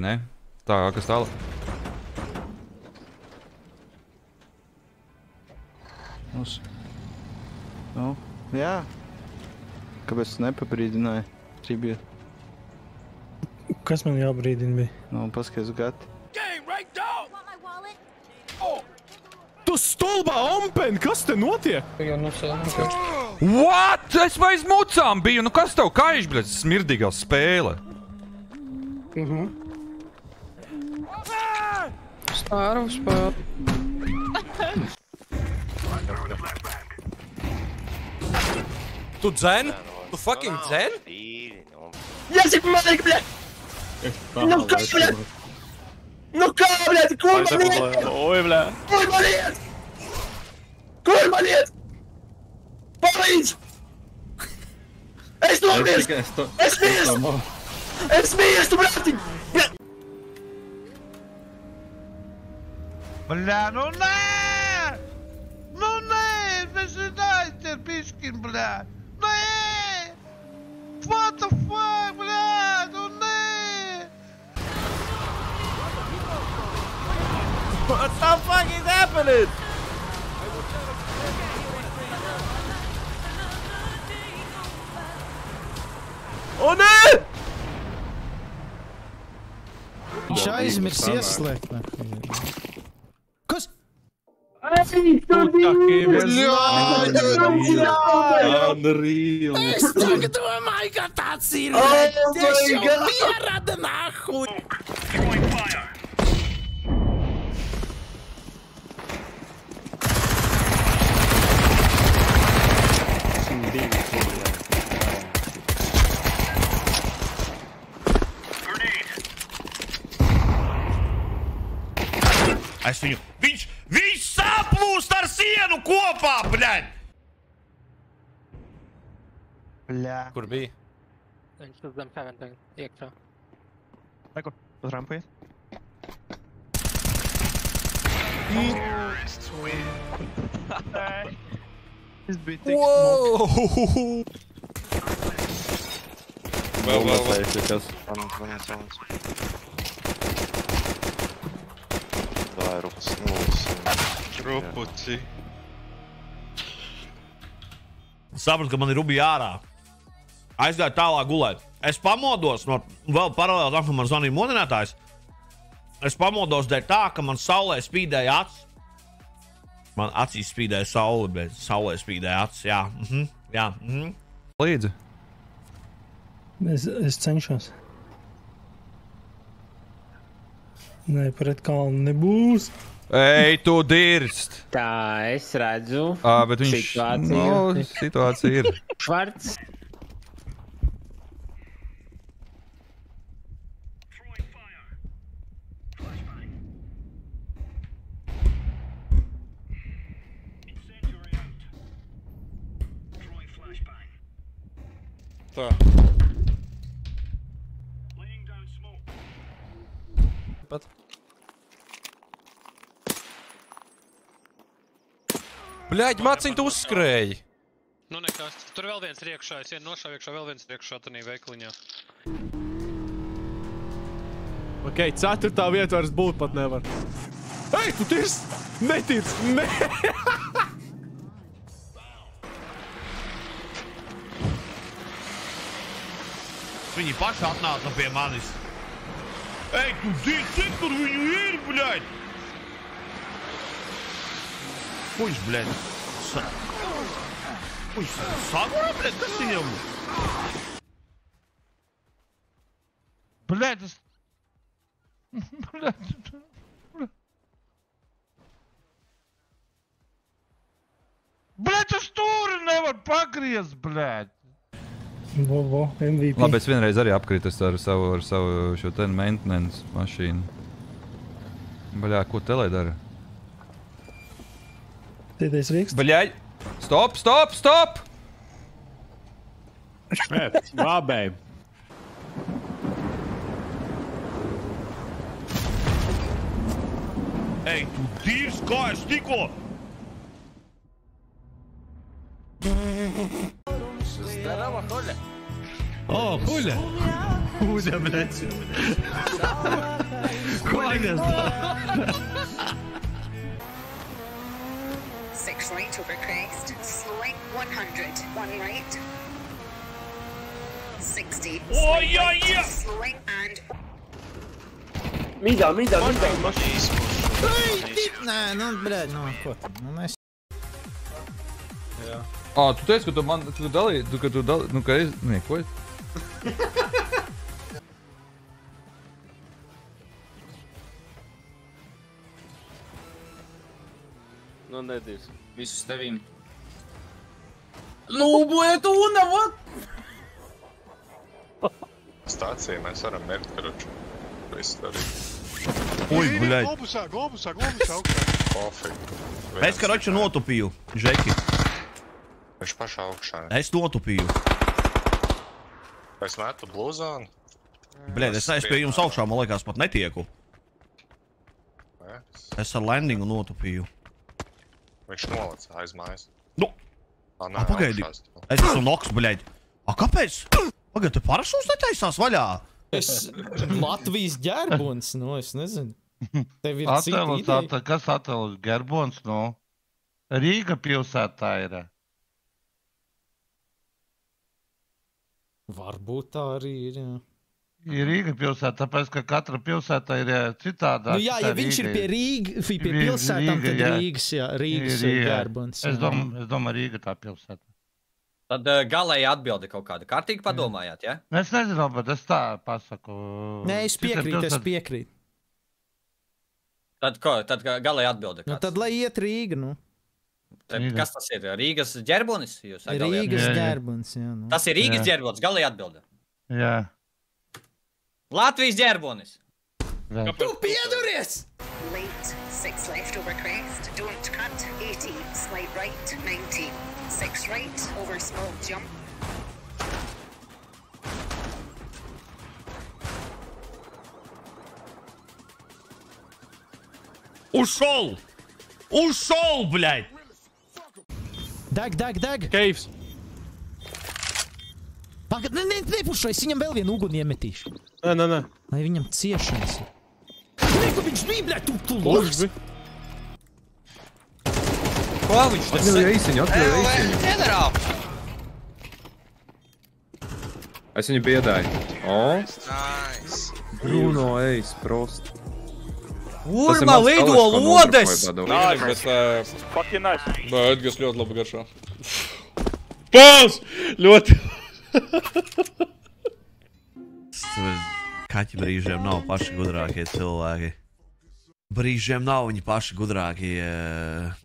ne? Tā, kas tālāk? Nu, jā. Kāpēc tu nepabrīdināji? Tribute. Kas man jābrīdina bija? Nu, paskaties gati. Tu stulbā ompen, kas te notiek? What? Es aiz mucām biju, nu kas tev kaiš, bļaļ, smirdīgā spēle? Spāru. Tu dzen? Tu fucking dzen? Jāsip mazik, bļaļ! Nu kā, bļaļ? Nu kā, bļaļ? Kur man iet? Oi, bļā. Kur man iet? Kur man iet? Palīdz! Es nomirstu! Es mirstu! Es mirstu, bratiņ! Bļā, nu nē! Nu nē! Mēs runājam ar piškin, bļā! Nē! What the fuck, bļā! Nu nē! What the fuck is happening? O, nē! Viņš aizmirs ieslēgt. Kas? Unreal. Es tagad domāju, ka tāds ir! Tas jau pierada nahuj! Es viņu... Viņš saplūst ar sienu kopā, bļaļ! Bļā. Kur bija? Viņš uz zem heaven tagad iekšā. Vai kur? Uz rampu iet? Es biju tik Wow! Vēl. Rupuci. Sapratu, ka man ir rubi ārā. Aizgāju tālāk gulēt. Es pamodos no vēl paralēli tam, ka man zvanīja modinātājs. Es pamodos dēļ tā, ka man saulē spīdēja acis. Man acīs spīdēja saule, bet saulē spīdēja acis, jā. Jā. Līdzi. Es cenšos. Nē, pret kalnu nebūs. Ej, tu dirst! Tā, es redzu. Bet viņš... Nu, situācija ir. Švarts. Tā. Pat. Bļaļ, maciņ, tu uzskrēji! Nu nekas, tur vēl viens ir iekšā, es vienu nošāvu iekšā, vēl viens ir iekšā tanī veikliņā. Ok, 4. vieta vairs būt pat nevar. Ej, tu tirs! Netic! Nē! Viņi paši atnāca pie manis. Ej, tu dzird, cik tur viņu ir, bļaļ! Puiš, bļaļ. Puiš, sagura, bļaļ, kas viņam? Bļaļ, tas... Bļaļ. Bļaļ, tas stūri nevar pagriezt, bļaļ. Vo, MVP. Labi, es vienreiz arī apkritas ar savu šo ten maintenance mašīnu. Baļā, ko telē dara? Tēties riekst? Baļāj! Stop, stop, stop! Vābēj. Ej, tu dirs, kā es tikko! Здорово, Коля. O, Huļa! Kūda, blēc. Ko aizies? 6 right over crest, slowing 100, 1 right. 60, slide right, slowing and... Mīdā. Nē, nu, blēd, nu, ko tad? Nu, mēs... Tu teici, ka tu man, tu dalīji, nu, ka es, ko es? Nu, nedīs. Visus tevīm. Lūboja tu unavat! Stācija mēs varam mērķi, karoči. Viss darīt. Uj, bļaļ. Globusā, augstā. Pofīgi. Es, karoči, notupīju, Žeki. Viņš pašā augšā. Es notupīju. Es metu blūzānu. Bļaļ, es neesmu pie jums augšā, man liekas, pat netieku. Es ar landingu notupīju. Viņš nolaca aiz mājas. Nu! Pagaidi. Es esmu noks, bļaļ. Kāpēc? Pagaidi, tu parašūs netaisās vaļā? Es Latvijas ģerbuns, nu, es nezinu. Tev ir cita ideja. Kas attēlos ģerbuns, nu? Rīga pilsētā ir. Varbūt tā arī ir, jā. Ir Rīga pilsēta, tāpēc, ka katra pilsētā ir citādāk. Nu jā, ja viņš ir pie pilsētām, tad Rīgas ģerbuns. Es domāju, Rīga tā pilsēta. Tad galēji atbildi kaut kādu. Kārtīgi padomājāt, ja? Es nezinu, bet es tā pasaku. Nē, es piekrītu. Tad ko? Tad galēji atbildi kāds? Nu tad lai iet Rīga, nu. Kas tas ir? Rīgas ģerbonis? Rīgas ģerbonis, jā. Tas ir Rīgas ģerbonis, galēji atbildi. Jā. Latvijas ģerbonis. Tu pieduries! Late, 6 left over crest, don't cut, 80, slide right, 90. 6 right over small jump. Ушел! Ушел, блядь! Deg! Keivs. Pagad, nepušai, es viņam vēl vienu uguni iemetīšu. Nē. Lai viņam ciešanas ir. Neko viņš bija, bļaļ, tu loks! Ko viņš tas ir? Ģenerāl! Es viņu biedāju. Nice. Bruno, eis, prost. Urma lido lodes! Nice, bet... Fucking nice. Bet Edgars ļoti labi garšā. Pāls! Ļoti! Kaķi brīžiem nav paši gudrākie cilvēki. Brīžiem nav viņi paši gudrākie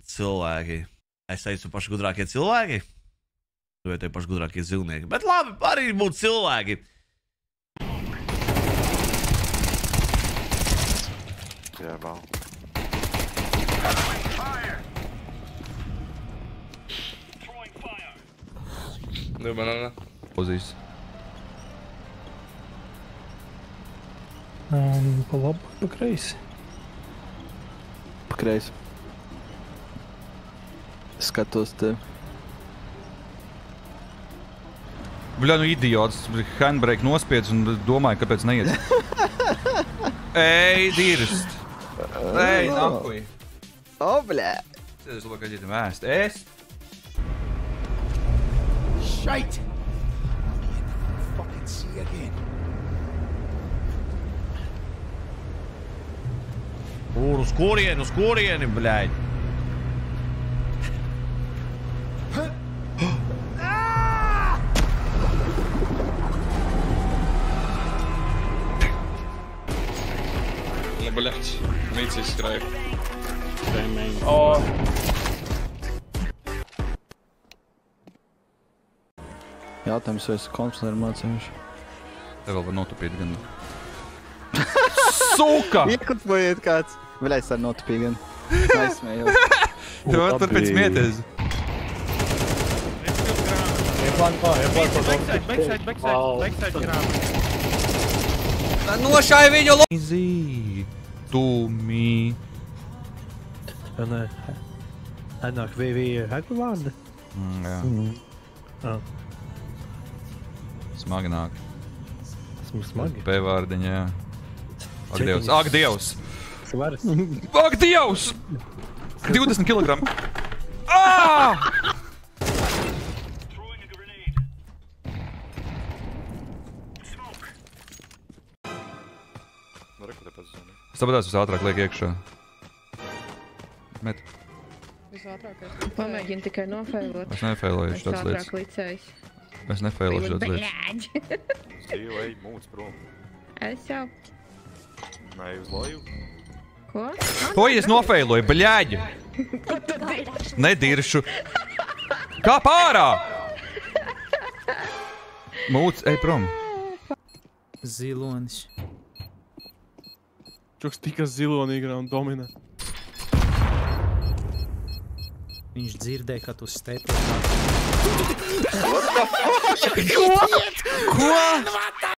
cilvēki. Es teicu paši gudrākie cilvēki? Vai te paši gudrākie zilnieki? Bet labi, arī būtu cilvēki. Jā, bau. Nē. Pozīs. Pa labi, pa kreisi. Pa kreisi. Skatos tevi. Bļa, nu idiots. Handbrake nospiedz un domāju, kāpēc neiet. Ej, dirst. Ej, nakuj. O, bļā. Es labāk aiziet vēst. Es? Šeit! Uz kurieni, bļaļ. Nu, bļaļ. Mīcis skrēja. Jautājums, vai esi konsulēri mācījuši? Te vēl var notupīt gan. Suka! Iekutvojiet kāds. Vēl es ar notupīju gan. Aizsmējos. Tev var turpēc smieties. Backside grāma. Nošāja viņu lo... Easy. To me. Nāk VV Hagvārda. Jā. Smagi nāk. smagi. P vārdiņa, jā. Ak, Dievs! Ak, Dievs! Svars. Ak, Dievs! 20 kg! Aaaa! Es tāpēc uz ātrāk liek iekšā. Met. Pamēģini tikai nofeilot. Es nefeiloju šāds lietas. Ātrāk licējis. Es nefeiloju šāds lietas. Zīvu, ej, mūc prom. Es jau. Nē, uz loju. Ko? Ko es nofeiloju, bļaģi? Ko tu dirši? Nediršu. Kā pārā? Mūc, ej prom. Zilonis. Čuks tikas zilonīgrā un dominē. Viņš dzirdēja, ka tu stepi. Ko?